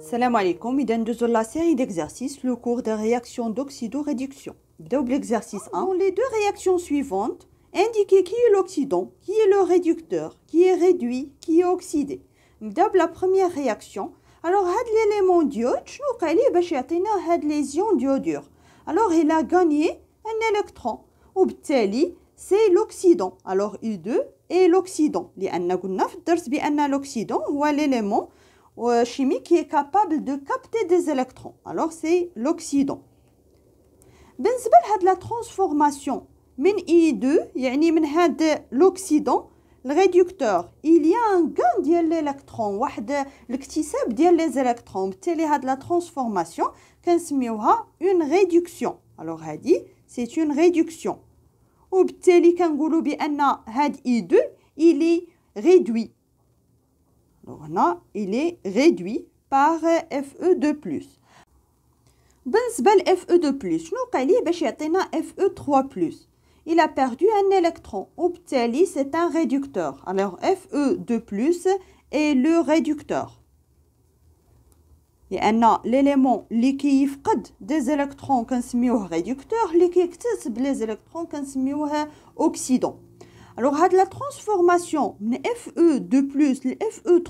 Salam alaikum, إذا ندوزو la série d'exercices, le cours de réaction d'oxydoréduction. نبداو l'exercice 1. Dans les deux réactions suivantes, indiquez qui est l'oxydant, qui est le réducteur, qui est réduit, qui est oxydé. نبداو la première réaction. Alors, هاد l'élément d'iode, شنو وقع ليه باش يعطينا هاد les ions d'iodure. Alors, il a gagné un électron. وبالتالي, c'est l'oxydant. Alors, U2 est l'oxydant. لأن قلنا في الدرس بأن l'oxydant هو l'élément chimique qui est capable de capter des électrons. Alors, c'est l'oxydant. بالنسبة لهاد la transformation من I2 يعني من هاد l'oxydant le réducteur, il y a un gain ديال l'électron, واحد الاكتساب ديال les électrons. بالتالي هاد la transformation كنسميوها une réduction. Alors هادي c'est une réduction. وبالتالي كنقولوا بأن هاد I2 il est réduit. Alors هنا il est réduit par Fe2+. بالنسبة ل Fe2+, شنو وقع ليه باش يعطينا Fe3+. Il a perdu un électron. وبالتالي c'est un réducteur. Alors Fe2+ est le réducteur. لأن l'élément اللي كيفقد des électrons كنسميوه réducteur, اللي كيكتسب les électrons كنسميوه oxydant. Alors, la transformation de Fe2+ ل Fe3+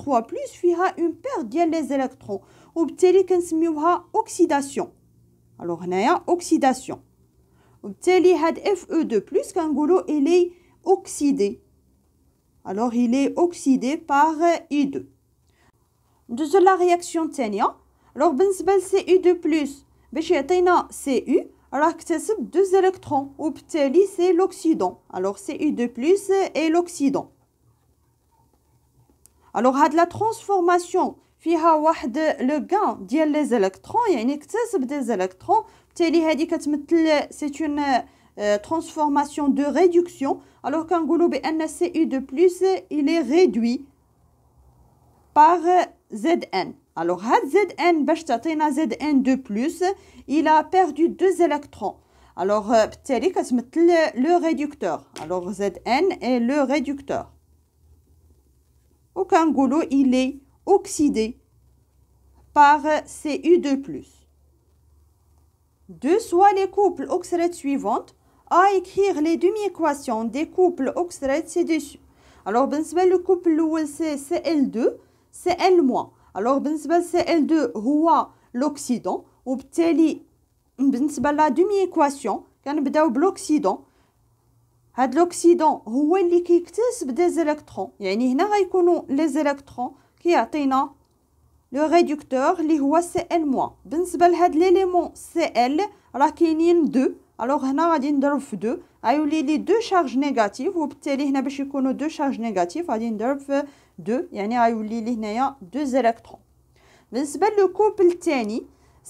فيها une perte ديال les électrons. وبالتالي كنسميوها oxydation. Alors, هنايا oxydation. وبالتالي هاد Fe2+ كنقولوا il est oxydé. Alors, il est oxydé par I2. ندوزو la réaction الثانية. Alors, بالنسبة ل Cu2+ باش يعطينا Cu راه اكتسب 2 électrons وبالتالي c'est l'oxydant. Alors Cu2+ est l'oxydant. Alors هاد la transformation فيها واحد le gain ديال les électrons يعني اكتسب des électrons. بالتالي هادي كتمثل c'est une transformation de réduction. Alors كنقولوا بأن Cu2+ il est réduit par Zn. Alors, Zn, باش تعطينا Zn2+, il a perdu 2 électrons. Alors, بالتالي كتمثل le réducteur. Alors, Zn est le réducteur. وكنقولوا il est oxydé par Cu2+. De soit les couples oxyrètes suivantes, à écrire les demi-équations des couples oxyrètes ci-dessus. Alors, بالنسبة للكوبل الأول c'est Cl2, Cl-. Alors, بالنسبة ل Cl2 هو l'oxydant. وبالتالي بالنسبة لا demi-équation كنبداو بالoxydant. هاد l'oxydant هو اللي كيكتسب des électrons. يعني هنا غيكونوا les électrons كيعطينا le réducteur اللي هو Cl-. بالنسبة لهاد l'élément Cl راه كاينين 2. alors هنا غادي نضرب في 2 غيولي لي 2 charges négatifs. وبالتالي هنا باش يكونوا 2 charges négatifs غادي نضرب في 2 يعني غيولي لي هنايا 2 électrons. بالنسبة للكوبل الثاني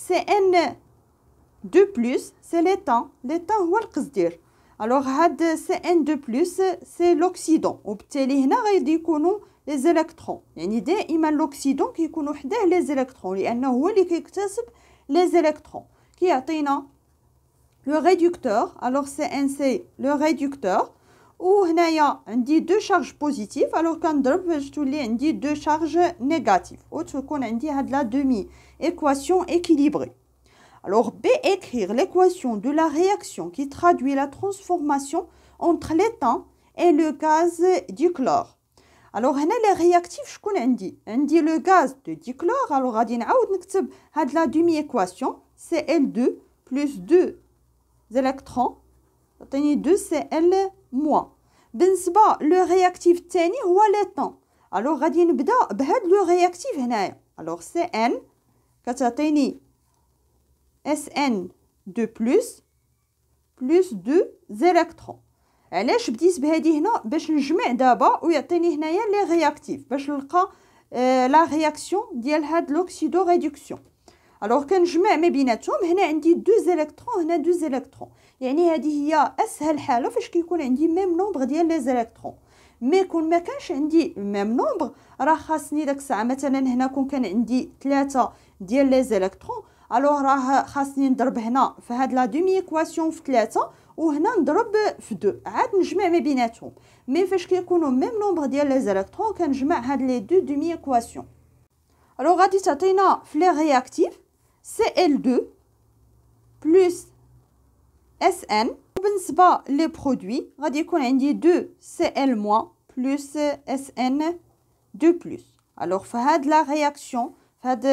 Cn2+, c'est l'étain. l'étain هو القصدير. alors هاد Cn2+, c'est l'oxydant. وبالتالي هنا غادي يكونوا les électrons. يعني دائما l'oxydant كيكونوا حداه les électrons لأنه هو اللي كيكتسب les électrons. كيعطينا le réducteur. alors Cn c'est le réducteur. وهنايا عندي 2 charges positives. alors كنضرب باش تولي عندي 2 charges négatives وتكون عندي هاد la demi équation équilibrée. alors B, écrire l'équation de la réaction qui traduit la transformation entre l'étain et le gaz dichlore. alors هنا les réactifs شكون عندي le gaz de dichlore. alors غادي نعاود نكتب هاد la demi équation Cl2 plus 2 électrons تعطيني 2 Cl-. بالنسبة لو رياكتيف الثاني هو l'étain. alors غادي نبدا بهاد لو رياكتيف هنايا. alors Cn كتعطيني Sn2+ plus 2 électrons. علاش بديت بهذه هنا باش نجمع دابا ويعطيني هنايا لي رياكتيف باش نلقى لا رياكسيون ديال هاد لوكسيدو ريدكسيون. alors كنجمع ما بيناتهم. هنا عندي 2 électrons هنا 2 électrons. يعني هذه هي اسهل حاله فاش كيكون عندي ميم نومبر ديال لي زيليكترون. مي كون ما كانش عندي ميم نومبر راه خاصني داك الساعه مثلا هنا كون كان عندي 3 ديال لي زيليكترون الوغ راه خاصني نضرب هنا في هاد لا دومي ايكواسيون في 3 وهنا نضرب في 2 عاد نجمع ما بيناتهم. مي فاش كيكونوا ميم نومبر ديال لي زيليكترون كنجمع هاد لي دو دومي ايكواسيون. الوغ غادي تعطينا في لي رياكتيف Cl2 بلس Sn. بالنسبه لي برودوي غادي يكون عندي 2 Cl- بلس Sn2 بلس. الوغ في هاد لا رياكسيون في هاد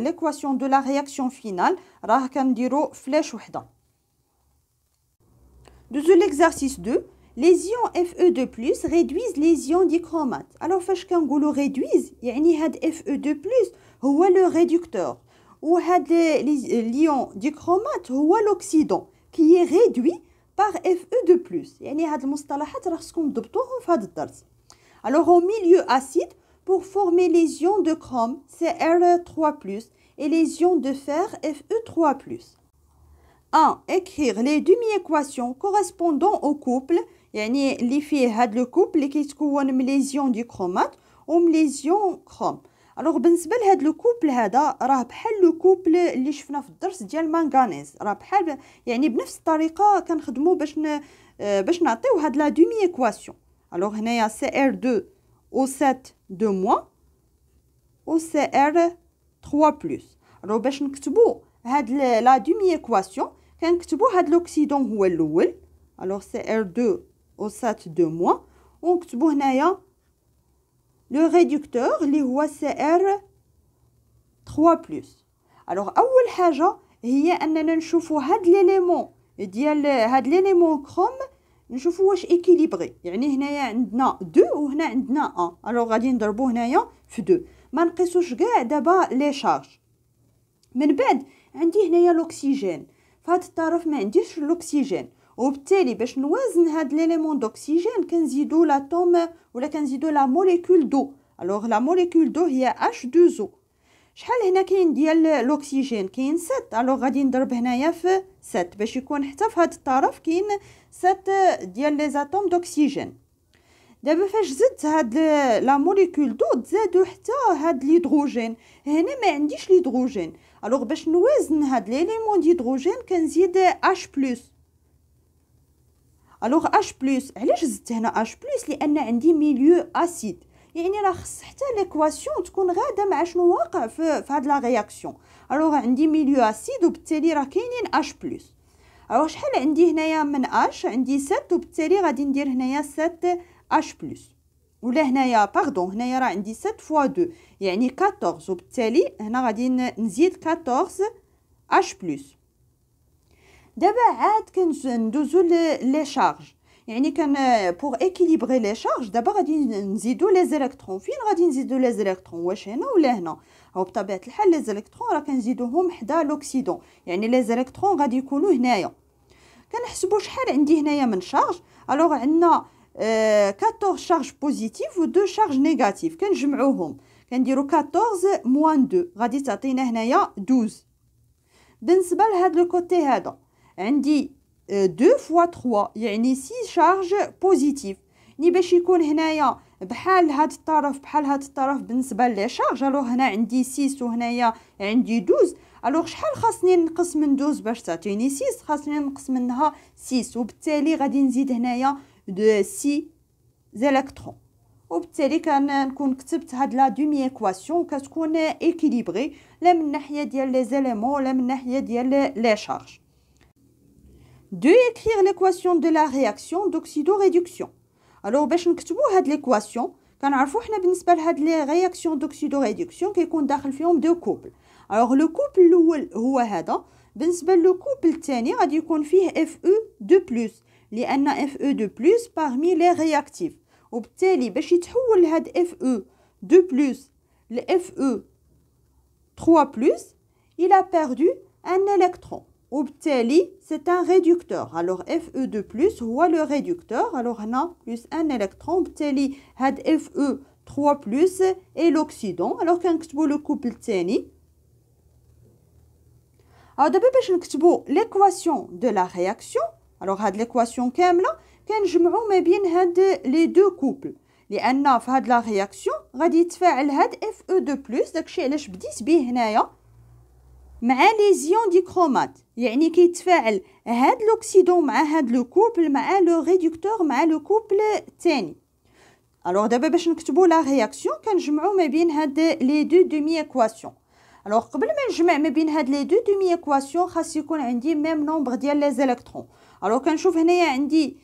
ليكواسيون دو لا رياكسيون فينال راه كنديرو فلاش وحده. دوزو l'exercice 2. Les ions Fe2+ réduisent les ions dichromate. Alors فاش كنقولوا réduisent يعني هاد Fe2+ هو لو ريدكتور وهاد ليون ديكرومات هو لوكسيدون qui est réduit par Fe2+. يعني هاد المصطلحات راه خصكم تضبطوهم في هاد الدرس. Alors au milieu acide pour former les ions de chrome Cr3+ et les ions de fer Fe3+. 1. Écrire les demi-équations correspondant au couple يعني اللي فيه هاد لو كوبل اللي كيتكون من لي زيون دي كرومات ومن لي زيون كروم. الوغ بالنسبه لهاد لو كوبل هذا راه بحال لو كوبل اللي شفنا في الدرس ديال المنغنيز، راه بحال يعني بنفس الطريقه كنخدموا باش نعطيو هاد لا دومي ايكواسيون. الوغ هنايا Cr2 O7 2- و Cr3+. الوغ باش نكتبوا هاد لا دومي ايكواسيون كنكتبوا هاد لوكسيدون هو الاول. الوغ Cr2 O7 2- ونكتبوا هنايا لو ريدكتور اللي هو Cr3+. الوغ اول حاجه هي اننا نشوفوا هاد ليليمون ديال هاد ليليمون كروم نشوفوا واش ايكيليبري، يعني هنايا عندنا 2 وهنا عندنا 1. الوغ غادي نضربوا هنايا في 2. ما نقيسوش كاع دابا لي شارج. من بعد عندي هنايا الاكسجين، فهاد الطرف ما عنديش الاكسجين، وبالتالي باش نوازن هاد ليليمون دوكسيجين كنزيدو لاتوم ولا كنزيدو لا موليكول دو. الوغ لا موليكول دو هي H2O. شحال هنا كاين ديال الاكسجين؟ كاين 7. الوغ غادي نضرب هنايا في 7 باش يكون حتى في هاد الطرف كاين 7 ديال لي زاتوم دوكسيجين. دابا فاش زدت هاد لا موليكول دو تزادو حتى هاد الهيدروجين، هنا ما عنديش الهيدروجين. الوغ باش نوازن هاد ليليمون ديدروجين كنزيد H+. الوغ H+. علاش زدت هنا H+؟ لان عندي ميليو اسيد، يعني راه خص حتى ليكواسيون تكون غاده مع شنو واقع في هاد لا رياكسيون. الوغ عندي ميليو اسيد وبالتالي راه كاينين H+. الوغ شحال عندي هنايا من H؟ عندي 7 وبالتالي غادي ندير هنايا 7 H+. ولا هنايا باردون هنايا راه عندي 7 فوا 2 يعني 14 وبالتالي هنا غادي نزيد 14 H+. دابا عاد كندوزو لي شارج، يعني كان بوغ ايكيليبري لي شارج دابا غادي نزيدو لي زيليكترون. فين غادي نزيدو لي زيليكترون؟ واش هنا ولا هنا؟ او بطبيعه الحال لي زيليكترون راه كنزيدوهم حدا لوكسيدون، يعني لي زيليكترون غادي يكونوا هنايا. كنحسبوا شحال عندي هنايا من شارج. الوغ عندنا 14 شارج بوزيتيف و 2 شارج نيجاتيف، كنجمعوهم كنديروا 14 موان 2 غادي تعطينا هنايا 12. بالنسبه لهاد لو كوتي هذا عندي 2 فوا 3 يعني 6 شارج بوزيتيف. ني باش يكون هنايا بحال هاد الطرف بحال هاد الطرف بالنسبه لي شارج. الوغ هنا عندي 6 وهنايا عندي 12. الوغ شحال خاصني نقص من 12 باش تعطيني 6؟ خاصني نقص منها 6 وبالتالي غادي نزيد هنايا 6 زيليكترون. وبالتالي كنكون كتبت هاد لا دومي ايكواسيون كتكون ايكيليبري لا من ناحيه ديال لي زيليمون ولا من ناحيه ديال لي شارج. De écrire l'équation de la réaction d'oxydoréduction. Alors باش نكتبوا هاد l'équation كنعرفوا حنا بالنسبه لهاد لي رياكسيون دوكسيدوريدكسيون كيكون داخل فيهم دو كوبل. alors لو كوبل الاول هو هذا. بالنسبه للو كوبل الثاني غادي يكون فيه Fe2+، لان Fe2+ parmi les réactifs، وبالتالي باش يتحول هاد Fe2+ ل Fe3+, il a perdu un électron. وبالتالي c'est un réducteur. alors Fe2+ هو le réducteur. alors هنا plus un électron وبالتالي هاد Fe3+ et l'oxydant. alors كنكتبوا لو كوبل الثاني. دابا باش نكتبوا l'équation de la réaction. alors هاد l'équation كامله كنجمعوا ما بين هاد لي دو كوبل، لان في هاد لا رياكسيون غادي يتفاعل هاد Fe2+، داكشي علاش بديت به هنايا، مع لي زيون ديكرومات، يعني كيتفاعل هاد لوكسيدون مع هاد لو كوبل مع لو ريدكتور مع لو كوبل الثاني. الوغ دابا باش نكتبوا لا رياكسيون كنجمعوا ما بين هاد لي دو دومي ايكواسيون. الوغ قبل ما نجمع ما بين هاد لي دو دومي ايكواسيون خاص يكون عندي ميم نومبر ديال لي زيليكترون. الوغ كنشوف هنايا عندي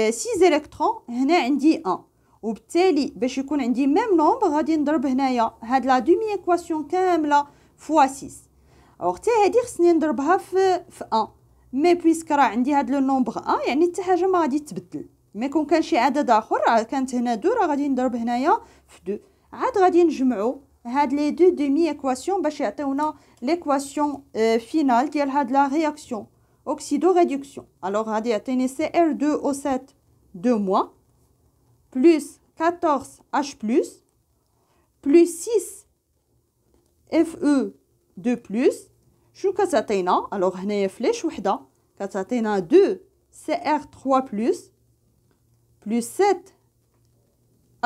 6 الكترون، هنا عندي 1، وبالتالي باش يكون عندي ميم نومبر غادي نضرب هنايا هاد لا دومي ايكواسيون كامله فوا 6. الوغ حتى هادي خصني نضربها في 1، مي بويسك راه عندي هاد لو نومبر 1 يعني حتى حاجه ما غادي تبدل. مي كون كان شي عدد اخر كانت هنا 2 راه غادي نضرب هنايا في 2. عاد غادي نجمعوا هاد لي دو دومي ايكواسيون باش يعطيونا ليكواسيون فينال ديال هاد لا رياكسيون oxydo réduction. Alors غادي يعطيني Cr2O7 2- plus 14H plus 6 Fe2+. شنو كتعطينا؟ الوغ هنايا فلاش وحده كتعطينا 2 Cr3+ plus 7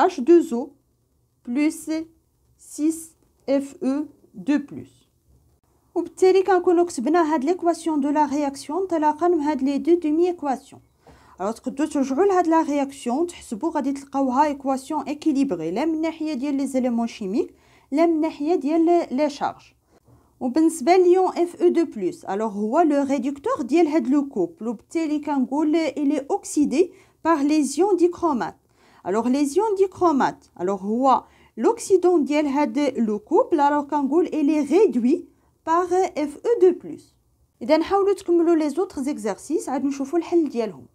H2O plus 6 Fe2+. وبالتالي كنكونوا كتبنا هاد ليكواسيون دو لا رياكسيون انطلاقا من هاد لي دو دومي ايكواسيون. الوغ تقدروا ترجعوا لهاد لا رياكسيون تحسبوا غادي تلقاوها ايكواسيون اكيليبري، لا من ناحيه ديال لي زيليمون شيميك لا من ناحيه ديال لي شارج. وبالنسبه ليون Fe2+، الوغ هو لو ريدكتور ديال هاد لو كوبل، وبالتالي كنقول الي اوكسيدي باغ لي زيون ديكرومات. الوغ لي زيون ديكرومات الوغ هو لوكسيدون ديال هاد لو كوبل، الوغ كنقول الي ريدوي par Fe2+. إذا حاولوا تكملوا les autres exercices عاد نشوفوا الحل ديالهم.